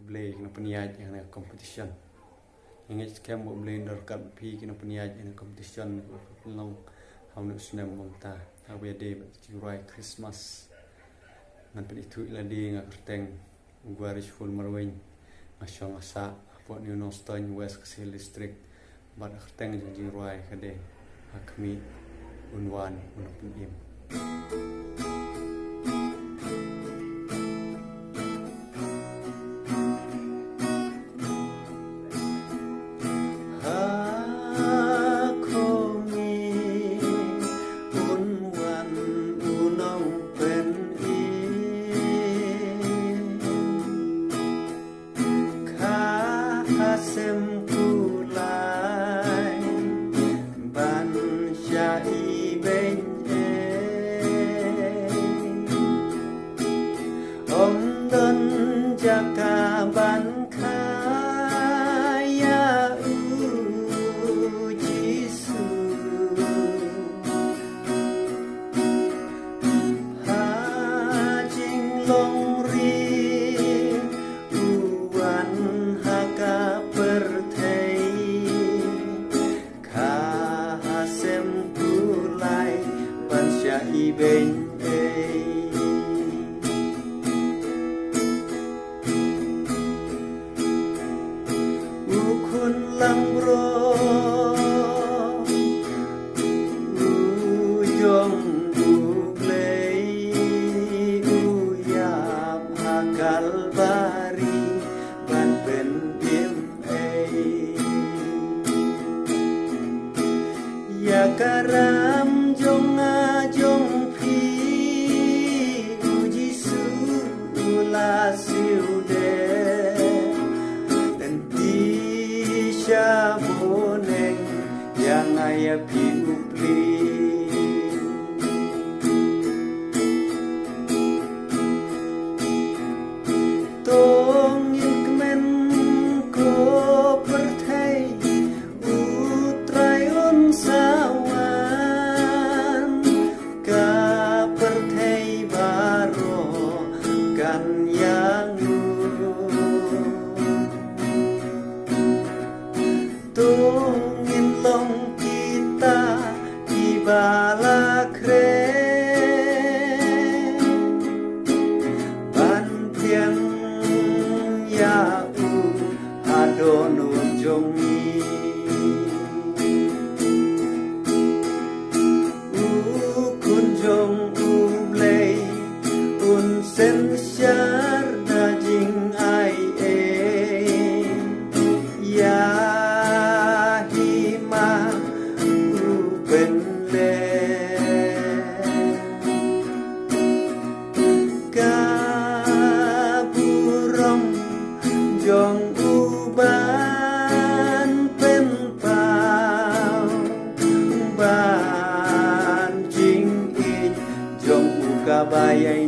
play kena peniaj yang competition yang scam bo blender kat pi kena peniaj yang competition long haunu snem monta hawe day jirai Christmas ngan itu ila di ngak kerteng guaris full marwing masyong asa po new noston west Ksil district bad kerteng jirai kade akmi unwan unpun im Jaka bankaya Jisu hajing longri uwan haka pertei kahasem kulai bansya ibeng Langbro ujong buglei uyap hakal bari ban pen im ya karam jong ajong phi uji su la siude boneng yang ayah piupli tong ikmen ko pertai utrayon sawan ka pertai baro kan yang tungin long kita ibala kre bantiang ya adonu jongi kunjong ublei unsen syar dajing ai ya jong uban pen pao ban jing i jong ukabayai